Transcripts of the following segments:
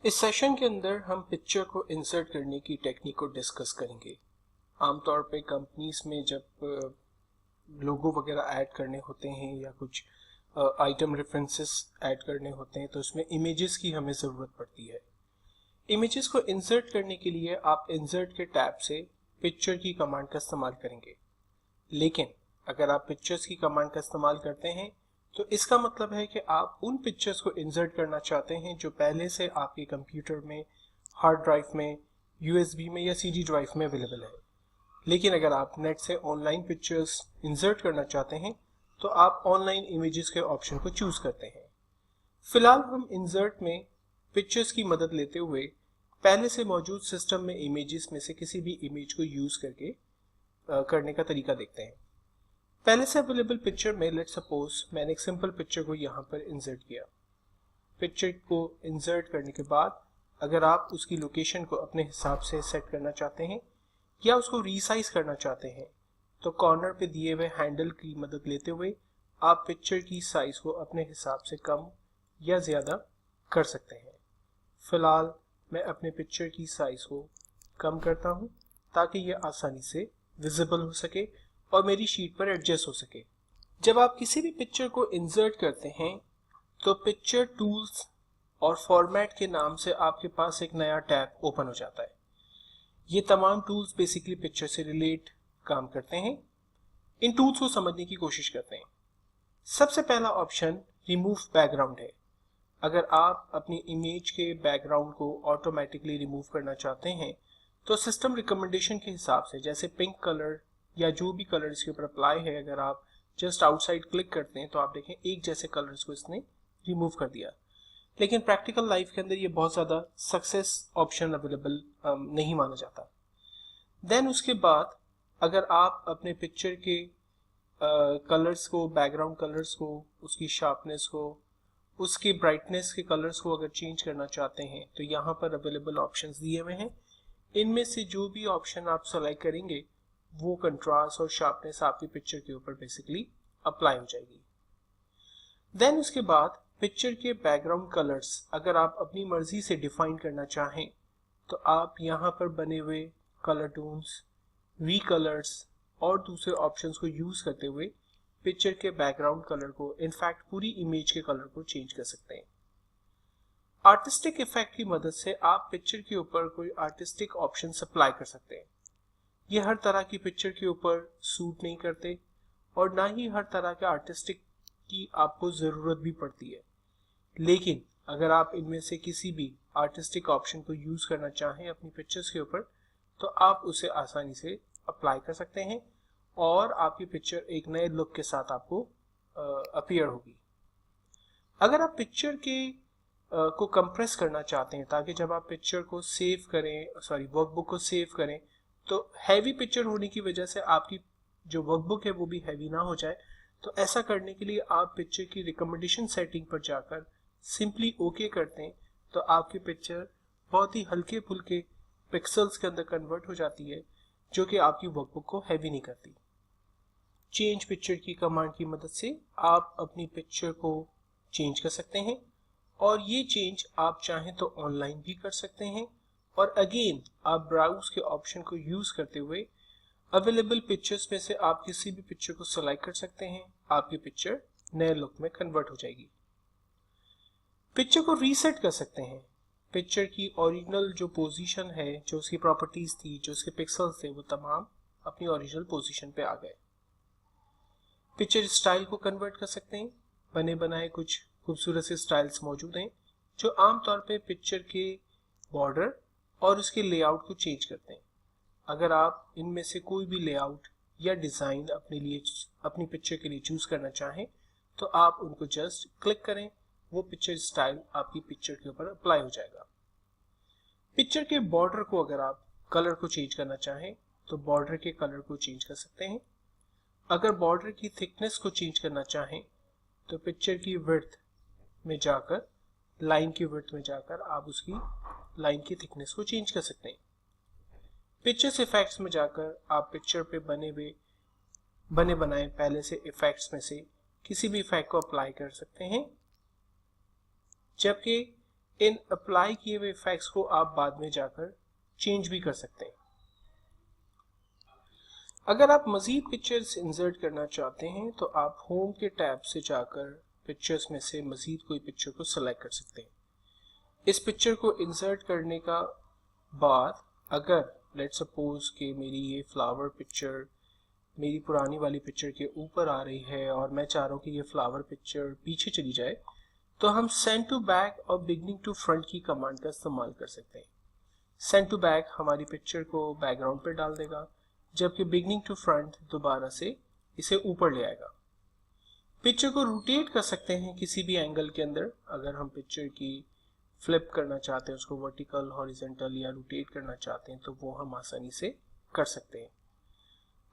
इस सेशन के अंदर हम पिक्चर को इंसर्ट करने की टेक्निक को डिस्कस करेंगे। आमतौर पे कंपनीज में जब लोगो वगैरह ऐड करने होते हैं या कुछ आइटम रेफरेंसेस ऐड करने होते हैं तो उसमें इमेजेस की हमें ज़रूरत पड़ती है। इमेजेस को इंसर्ट करने के लिए आप इंसर्ट के टैब से पिक्चर की कमांड का इस्तेमाल करेंगे। लेकिन अगर आप पिक्चर्स की कमांड का इस्तेमाल करते हैं तो इसका मतलब है कि आप उन पिक्चर्स को इंसर्ट करना चाहते हैं जो पहले से आपके कंप्यूटर में, हार्ड ड्राइव में, यूएसबी में या सीडी ड्राइव में अवेलेबल है। लेकिन अगर आप नेट से ऑनलाइन पिक्चर्स इंसर्ट करना चाहते हैं तो आप ऑनलाइन इमेजेस के ऑप्शन को चूज करते हैं। फिलहाल हम इंसर्ट में पिक्चर्स की मदद लेते हुए पहले से मौजूद सिस्टम में इमेजेस में से किसी भी इमेज को यूज करके करने का तरीका देखते हैं। पहले से अवेलेबल पिक्चर में लेट्स सपोज मैंने एक सिंपल पिक्चर को यहाँ पर इंसर्ट किया। पिक्चर को इंसर्ट करने के बाद अगर आप उसकी लोकेशन को अपने हिसाब से सेट करना चाहते हैं या उसको रीसाइज करना चाहते हैं तो कॉर्नर पे दिए हुए हैंडल की मदद लेते हुए आप पिक्चर की साइज को अपने हिसाब से कम या ज़्यादा कर सकते हैं। फिलहाल मैं अपने पिक्चर की साइज को कम करता हूँ ताकि यह आसानी से विजिबल हो सके और मेरी शीट पर एडजस्ट हो सके। जब आप किसी भी पिक्चर को इंसर्ट करते हैं तो पिक्चर टूल्स और फॉर्मेट के नाम से आपके पास एक नया टैब ओपन हो जाता है। ये तमाम टूल्स बेसिकली पिक्चर से रिलेट काम करते हैं। इन टूल्स को समझने की कोशिश करते हैं। सबसे पहला ऑप्शन रिमूव बैकग्राउंड है। अगर आप अपनी इमेज के बैकग्राउंड को ऑटोमेटिकली रिमूव करना चाहते हैं तो सिस्टम रिकमेंडेशन के हिसाब से जैसे पिंक कलर या जो भी कलर इसके ऊपर अप्लाई है, अगर आप जस्ट आउटसाइड क्लिक करते हैं तो आप देखें एक जैसे कलर्स को इसने रिमूव कर दिया। लेकिन प्रैक्टिकल लाइफ के अंदर ये बहुत ज़्यादा सक्सेस ऑप्शन अवेलेबल नहीं माना जाता। देन उसके बाद अगर आप अपने पिक्चर के कलर्स को, बैकग्राउंड कलर्स को, उसकी शार्पनेस को, उसकी ब्राइटनेस के कलर्स को अगर चेंज करना चाहते हैं तो यहाँ पर अवेलेबल ऑप्शंस दिए हुए हैं। इनमें से जो भी ऑप्शन आप सेलेक्ट करेंगे वो कंट्रास्ट और शार्पनेस आपकी पिक्चर के ऊपर बेसिकली अप्लाई हो जाएगी। देन उसके बाद पिक्चर के बैकग्राउंड कलर्स अगर आप अपनी मर्जी से डिफाइन करना चाहें तो आप यहाँ पर बने हुए कलर टून्स, वी कलर्स और दूसरे ऑप्शंस को यूज करते हुए पिक्चर के बैकग्राउंड कलर को, इनफैक्ट पूरी इमेज के कलर को चेंज कर सकते हैं। आर्टिस्टिक इफेक्ट की मदद से आप पिक्चर के ऊपर कोई आर्टिस्टिक ऑप्शन अप्लाई कर सकते हैं। ये हर तरह की पिक्चर के ऊपर सूट नहीं करते और ना ही हर तरह के आर्टिस्टिक की आपको ज़रूरत भी पड़ती है। लेकिन अगर आप इनमें से किसी भी आर्टिस्टिक ऑप्शन को यूज करना चाहें अपनी पिक्चर्स के ऊपर तो आप उसे आसानी से अप्लाई कर सकते हैं और आपकी पिक्चर एक नए लुक के साथ आपको अपीयर होगी। अगर आप पिक्चर के को कंप्रेस करना चाहते हैं ताकि जब आप पिक्चर को सेव करें, वर्कबुक को सेव करें तो हैवी पिक्चर होने की वजह से आपकी जो वर्कबुक है वो भी हैवी ना हो जाए, तो ऐसा करने के लिए आप पिक्चर की रिकमेंडेशन सेटिंग पर जाकर सिंपली ओके करते हैं तो आपकी पिक्चर बहुत ही हल्के फुल्के पिक्सल्स के अंदर कन्वर्ट हो जाती है जो कि आपकी वर्कबुक को हैवी नहीं करती। चेंज पिक्चर की कमांड की मदद से आप अपनी पिक्चर को चेंज कर सकते हैं और ये चेंज आप चाहें तो ऑनलाइन भी कर सकते हैं और अगेन आप ब्राउज के ऑप्शन को यूज करते हुए अवेलेबल पिक्चर्स में से आप किसी भी पिक्चर को सेलेक्ट कर सकते हैं। आपकी पिक्चर नए लुक में कन्वर्ट हो जाएगी। पिक्चर को रीसेट कर सकते हैं। पिक्चर की ओरिजिनल जो पोजीशन है, जो उसकी प्रॉपर्टीज थी, जो उसके पिक्सल्स थे, वो तमाम अपनी ओरिजिनल पोजीशन पे आ गए। पिक्चर स्टाइल को कन्वर्ट कर सकते हैं। बने बनाए कुछ खूबसूरत से स्टाइल्स मौजूद हैं जो आमतौर पे पिक्चर के बॉर्डर और उसके लेआउट को चेंज करते हैं। अगर आप इनमें से कोई भी लेआउट या डिज़ाइन अपनी पिक्चर के लिए चूज करना चाहें तो आप उनको जस्ट क्लिक करें, वो पिक्चर स्टाइल आपकी पिक्चर के ऊपर अप्लाई हो जाएगा। पिक्चर के बॉर्डर को अगर आप कलर को चेंज करना चाहें तो बॉर्डर के कलर को चेंज कर सकते हैं। अगर बॉर्डर की थिकनेस को चेंज करना चाहें तो पिक्चर की विड्थ में जाकर, लाइन की विड्थ में जाकर आप उसकी लाइन की थिकनेस को चेंज कर सकते हैं। पिक्चर्स इफेक्ट्स में जाकर आप पिक्चर पे बने बनाए पहले से इफेक्ट्स में से किसी भी इफेक्ट को अप्लाई कर सकते हैं। जबकि इन अप्लाई किए हुए इफेक्ट्स को आप बाद में जाकर चेंज भी कर सकते हैं। अगर आप मज़ीद पिक्चर्स इंसर्ट करना चाहते हैं तो आप होम के टैब से जाकर पिक्चर्स में से मज़ीद कोई पिक्चर को सिलेक्ट कर सकते हैं। इस पिक्चर को इंसर्ट करने का बाद अगर लेट सपोज कि मेरी ये फ्लावर पिक्चर मेरी पुरानी वाली पिक्चर के ऊपर आ रही है और मैं चाह रहा हूँ कि ये फ्लावर पिक्चर पीछे चली जाए, तो हम सेंड टू बैक और बिगनिंग टू फ्रंट की कमांड का इस्तेमाल कर सकते हैं। सेंड टू बैक हमारी पिक्चर को बैकग्राउंड पर डाल देगा, जबकि बिगनिंग टू फ्रंट दोबारा से इसे ऊपर ले आएगा। पिक्चर को रोटेट कर सकते हैं किसी भी एंगल के अंदर। अगर हम पिक्चर की फ्लिप करना चाहते हैं, उसको वर्टिकल, हॉरिजॉन्टल या रोटेट करना चाहते हैं, तो वो हम आसानी से कर सकते हैं।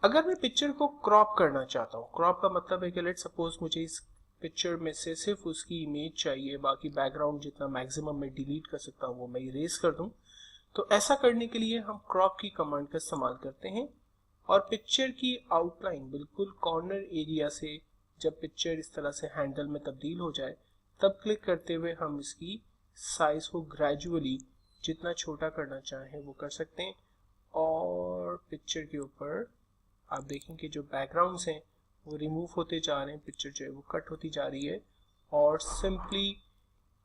अगर मैं पिक्चर को क्रॉप करना चाहता हूँ, क्रॉप का मतलब है कि लेट सपोज मुझे इस पिक्चर में से सिर्फ उसकी इमेज चाहिए, बाकी बैकग्राउंड जितना मैक्सिमम मैं डिलीट कर सकता हूँ वो मैं इरेज कर दूँ, तो ऐसा करने के लिए हम क्रॉप की कमांड का इस्तेमाल करते हैं और पिक्चर की आउटलाइन बिल्कुल कॉर्नर एरिया से जब पिक्चर इस तरह से हैंडल में तब्दील हो जाए तब क्लिक करते हुए हम इसकी साइज को ग्रेजुअली जितना छोटा करना चाहें वो कर सकते हैं। और पिक्चर के ऊपर आप देखें कि जो बैकग्राउंड्स हैं वो रिमूव होते जा रहे हैं, पिक्चर जो है वो कट होती जा रही है और सिंपली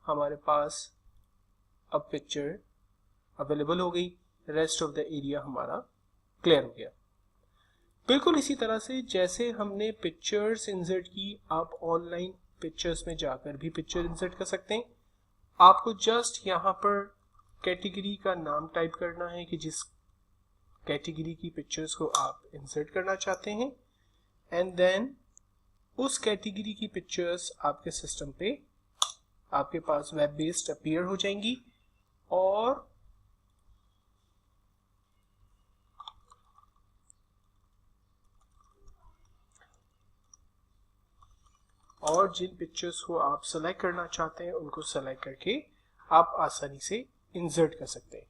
हमारे पास अब पिक्चर अवेलेबल हो गई। रेस्ट ऑफ द एरिया हमारा क्लियर हो गया। बिल्कुल इसी तरह से जैसे हमने पिक्चर्स इंसर्ट की, आप ऑनलाइन पिक्चर्स में जाकर भी पिक्चर इंसर्ट कर सकते हैं। आपको जस्ट यहाँ पर कैटेगरी का नाम टाइप करना है कि जिस कैटेगरी की पिक्चर्स को आप इंसर्ट करना चाहते हैं, एंड देन उस कैटेगरी की पिक्चर्स आपके सिस्टम पे आपके पास वेब बेस्ड अपीयर हो जाएंगी और जिन पिक्चर्स को आप सेलेक्ट करना चाहते हैं उनको सेलेक्ट करके आप आसानी से इंसर्ट कर सकते हैं।